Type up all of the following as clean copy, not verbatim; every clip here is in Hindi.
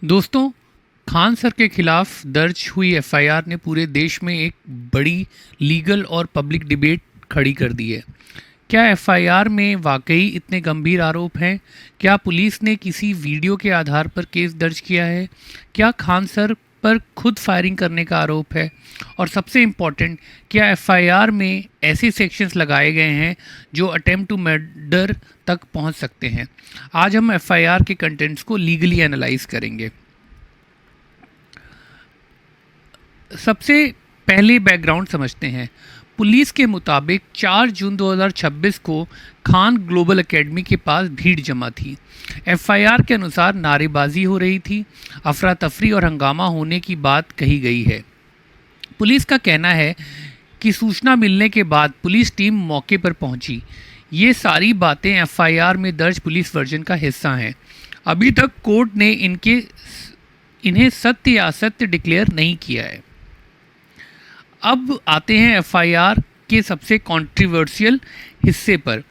दोस्तों, खान सर के खिलाफ दर्ज हुई एफआईआर ने पूरे देश में एक बड़ी लीगल और पब्लिक डिबेट खड़ी कर दी है। क्या एफआईआर में वाकई इतने गंभीर आरोप हैं? क्या पुलिस ने किसी वीडियो के आधार पर केस दर्ज किया है? क्या खान सर पर खुद फायरिंग करने का आरोप है? और सबसे इम्पॉर्टेंट, क्या एफआईआर में ऐसे सेक्शंस लगाए गए हैं जो अटेम्प्ट टू मर्डर तक पहुंच सकते हैं? आज हम एफआईआर के कंटेंट्स को लीगली एनालाइज करेंगे। सबसे पहले बैकग्राउंड समझते हैं। पुलिस के मुताबिक 4 जून 2026 को खान ग्लोबल एकेडमी के पास भीड़ जमा थी। एफआईआर के अनुसार नारेबाजी हो रही थी, अफरा तफरी और हंगामा होने की बात कही गई है। पुलिस का कहना है कि सूचना मिलने के बाद पुलिस टीम मौके पर पहुंची। ये सारी बातें एफआईआर में दर्ज पुलिस वर्जन का हिस्सा हैं। अभी तक कोर्ट ने इन्हें सत्य या असत्य डिक्लेयर नहीं किया है। अब आते हैं एफआईआर के सबसे कंट्रोवर्शियल हिस्से पर।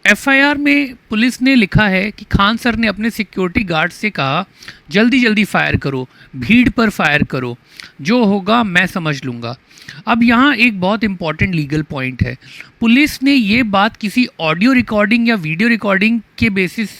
एफआईआर में पुलिस ने लिखा है कि खान सर ने अपने सिक्योरिटी गार्ड से कहा, जल्दी जल्दी फायर करो, भीड़ पर फायर करो, जो होगा मैं समझ लूँगा। अब यहाँ एक बहुत इंपॉर्टेंट लीगल पॉइंट है। पुलिस ने ये बात किसी ऑडियो रिकॉर्डिंग या वीडियो रिकॉर्डिंग के बेसिस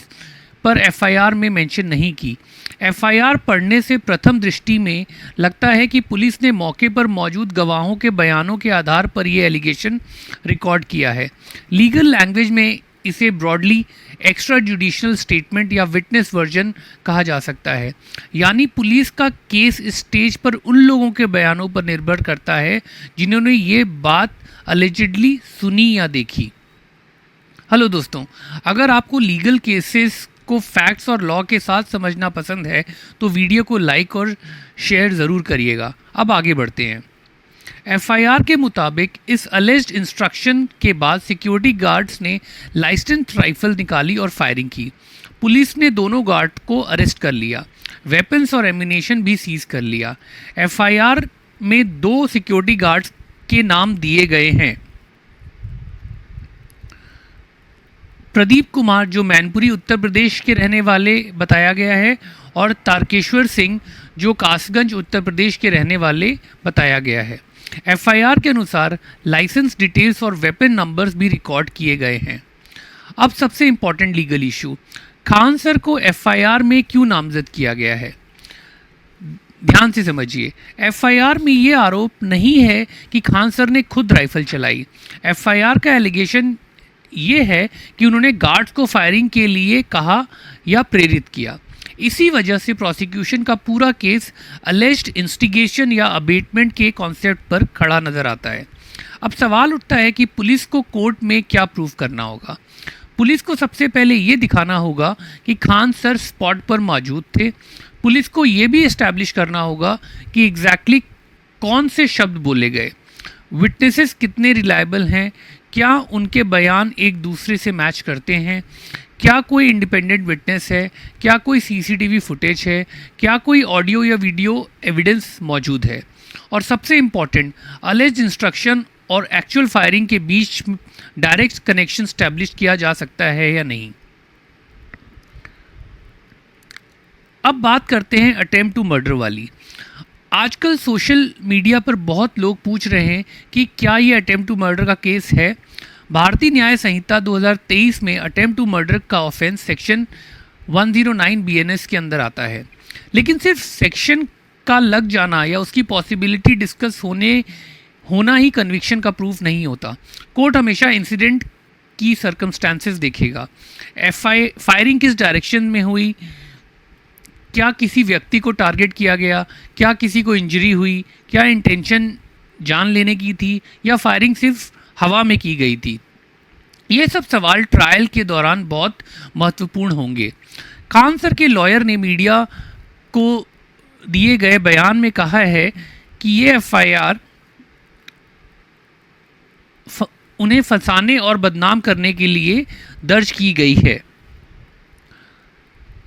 पर एफआईआर में मेंशन नहीं की। एफआईआर पढ़ने से प्रथम दृष्टि में लगता है कि पुलिस ने मौके पर मौजूद गवाहों के बयानों के आधार पर ये एलिगेशन रिकॉर्ड किया है। लीगल लैंग्वेज में इसे ब्रॉडली एक्स्ट्रा जुडिशनल स्टेटमेंट या विटनेस वर्जन कहा जा सकता है। यानी पुलिस का केस स्टेज पर उन लोगों के बयानों पर निर्भर करता है जिन्होंने ये बात अलिजिडली सुनी या देखी। हेलो दोस्तों, अगर आपको लीगल केसेस को फैक्ट्स और लॉ के साथ समझना पसंद है तो वीडियो को लाइक और शेयर ज़रूर करिएगा। अब आगे बढ़ते हैं। एफआईआर के मुताबिक इस अलेज्ड इंस्ट्रक्शन के बाद सिक्योरिटी गार्ड्स ने लाइसेंस राइफल निकाली और फायरिंग की। पुलिस ने दोनों गार्ड को अरेस्ट कर लिया, वेपन्स और एम्यूनेशन भी सीज कर लिया। एफआईआर में 2 सिक्योरिटी गार्ड्स के नाम दिए गए हैं। प्रदीप कुमार, जो मैनपुरी उत्तर प्रदेश के रहने वाले बताया गया है, और तारकेश्वर सिंह, जो कासगंज उत्तर प्रदेश के रहने वाले बताया गया है। एफआईआर के अनुसार लाइसेंस डिटेल्स और वेपन नंबर्स भी रिकॉर्ड किए गए हैं। अब सबसे important legal issue, Khan sir को एफआईआर में क्यों नामजद किया गया है? ध्यान से समझिए। एफआईआर में ये आरोप नहीं है कि खान सर ने खुद राइफल चलाई। एफआईआर का एलिगेशन ये है कि उन्होंने गार्ड्स को फायरिंग के लिए कहा या प्रेरित किया। इसी वजह से प्रोसिक्यूशन का पूरा केस अलेज्ड इंस्टिगेशन या अबेटमेंट के कॉन्सेप्ट पर खड़ा नजर आता है। अब सवाल उठता है कि पुलिस को कोर्ट में क्या प्रूफ करना होगा। पुलिस को सबसे पहले ये दिखाना होगा कि खान सर स्पॉट पर मौजूद थे। पुलिस को ये भी एस्टैब्लिश करना होगा कि एग्जैक्टली कौन से शब्द बोले गए, विटनेसेस कितने रिलायबल हैं, क्या उनके बयान एक दूसरे से मैच करते हैं, क्या कोई इंडिपेंडेंट विटनेस है, क्या कोई सीसीटीवी फुटेज है, क्या कोई ऑडियो या वीडियो एविडेंस मौजूद है, और सबसे इम्पॉर्टेंट, अलेज्ड इंस्ट्रक्शन और एक्चुअल फायरिंग के बीच डायरेक्ट कनेक्शन स्टैब्लिश किया जा सकता है या नहीं। अब बात करते हैं अटेम्प्ट टू मर्डर वाली। आजकल सोशल मीडिया पर बहुत लोग पूछ रहे हैं कि क्या ये अटेम्प्ट टू मर्डर का केस है। भारतीय न्याय संहिता 2023 में अटेम्प्ट टू मर्डर का ऑफेंस सेक्शन 109 बीएनएस के अंदर आता है। लेकिन सिर्फ सेक्शन का लग जाना या उसकी पॉसिबिलिटी डिस्कस होना ही कन्विक्शन का प्रूफ नहीं होता। कोर्ट हमेशा इंसिडेंट की सर्कमस्टांसेस देखेगा। फायरिंग किस डायरेक्शन में हुई, क्या किसी व्यक्ति को टारगेट किया गया, क्या किसी को इंजरी हुई, क्या इंटेंशन जान लेने की थी या फायरिंग सिर्फ हवा में की गई थी। ये सब सवाल ट्रायल के दौरान बहुत महत्वपूर्ण होंगे। खान सर के लॉयर ने मीडिया को दिए गए बयान में कहा है कि ये एफआईआर उन्हें फंसाने और बदनाम करने के लिए दर्ज की गई है।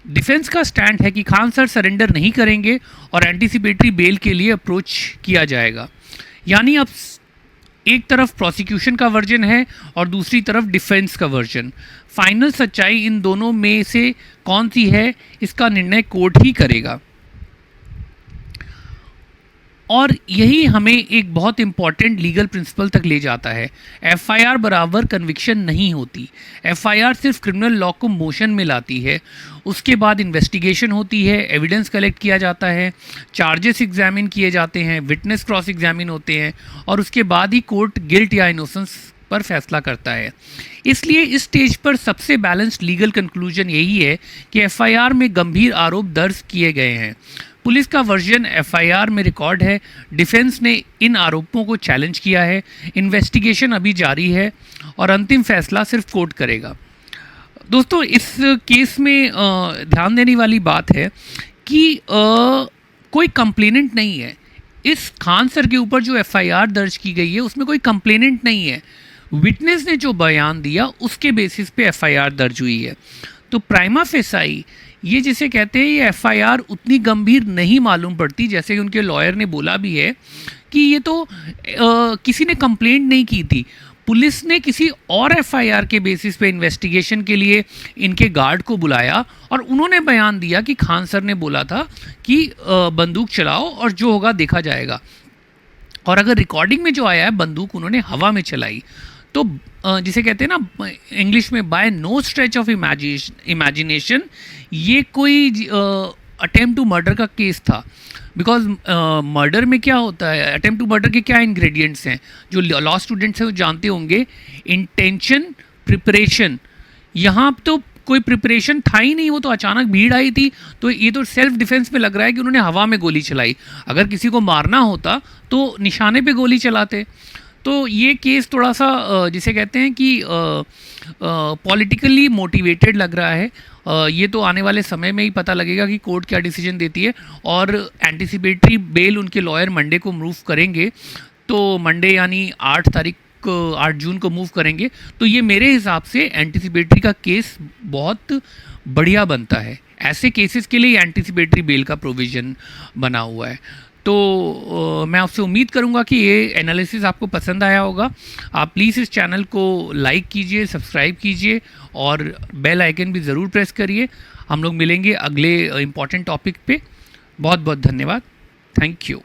डिफेंस का स्टैंड है कि खान सर सरेंडर नहीं करेंगे और एंटीसिपेटरी बेल के लिए अप्रोच किया जाएगा। यानी अब एक तरफ प्रोसिक्यूशन का वर्जन है और दूसरी तरफ डिफेंस का वर्जन। फाइनल सच्चाई इन दोनों में से कौन सी है, इसका निर्णय कोर्ट ही करेगा। और यही हमें एक बहुत इंपॉर्टेंट लीगल प्रिंसिपल तक ले जाता है। एफआईआर बराबर कन्विक्शन नहीं होती। एफआईआर सिर्फ क्रिमिनल लॉ को मोशन में लाती है। उसके बाद इन्वेस्टिगेशन होती है, एविडेंस कलेक्ट किया जाता है, चार्जेस एग्जामिन किए जाते हैं, विटनेस क्रॉस एग्जामिन होते हैं और उसके बाद ही कोर्ट गिल्ट या इनोसेंस पर फैसला करता है। इसलिए इस स्टेज पर सबसे बैलेंस्ड लीगल कंक्लूजन यही है कि एफआईआर में गंभीर आरोप दर्ज किए गए हैं। पुलिस का वर्जन एफआईआर में रिकॉर्ड है, डिफेंस ने इन आरोपों को चैलेंज किया है, इन्वेस्टिगेशन अभी जारी है और अंतिम फैसला सिर्फ कोर्ट करेगा। दोस्तों, इस केस में ध्यान देने वाली बात है कि कोई कंप्लेनेंट नहीं है। इस खान सर के ऊपर जो एफआईआर दर्ज की गई है उसमें कोई कंप्लेनेंट नहीं है। विटनेस ने जो बयान दिया उसके बेसिस पे एफआईआर दर्ज हुई है। तो प्राइमा फेसाई ये जिसे कहते हैं, ये एफआईआर उतनी गंभीर नहीं मालूम पड़ती, जैसे कि उनके लॉयर ने बोला भी है कि ये तो किसी ने कंप्लेंट नहीं की थी। पुलिस ने किसी और एफआईआर के बेसिस पे इन्वेस्टिगेशन के लिए इनके गार्ड को बुलाया और उन्होंने बयान दिया कि खान सर ने बोला था कि बंदूक चलाओ और जो होगा देखा जाएगा। और अगर रिकॉर्डिंग में जो आया है, बंदूक उन्होंने हवा में चलाई। तो जिसे कहते हैं ना इंग्लिश में, by no stretch of imagination ये कोई अटेम्प्ट टू मर्डर का केस था। बिकॉज मर्डर में क्या होता है, अटेम्प्ट टू मर्डर के क्या इंग्रेडिएंट्स हैं, जो लॉ स्टूडेंट्स हैं वो जानते होंगे। Intention, preparation. यहाँ तो कोई प्रिपरेशन था ही नहीं, वो तो अचानक भीड़ आई थी, तो ये तो सेल्फ डिफेंस में लग रहा है कि उन्होंने हवा में गोली चलाई। अगर किसी को मारना होता तो निशाने पे गोली चलाते। तो ये केस थोड़ा सा जिसे कहते हैं कि पॉलिटिकली मोटिवेटेड लग रहा है। ये तो आने वाले समय में ही पता लगेगा कि कोर्ट क्या डिसीजन देती है। और एंटिसिपेटरी बेल उनके लॉयर मंडे को मूव करेंगे, तो मंडे यानी 8 जून को मूव करेंगे। तो ये मेरे हिसाब से एंटिसिपेटरी का केस बहुत बढ़िया बनता है। ऐसे केसेस के लिए एंटिसिपेटरी बेल का प्रोविज़न बना हुआ है। तो मैं आपसे उम्मीद करूंगा कि ये एनालिसिस आपको पसंद आया होगा। आप प्लीज़ इस चैनल को लाइक कीजिए, सब्सक्राइब कीजिए और बेल आइकन भी ज़रूर प्रेस करिए। हम लोग मिलेंगे अगले इम्पॉर्टेंट टॉपिक पे। बहुत बहुत धन्यवाद। Thank you.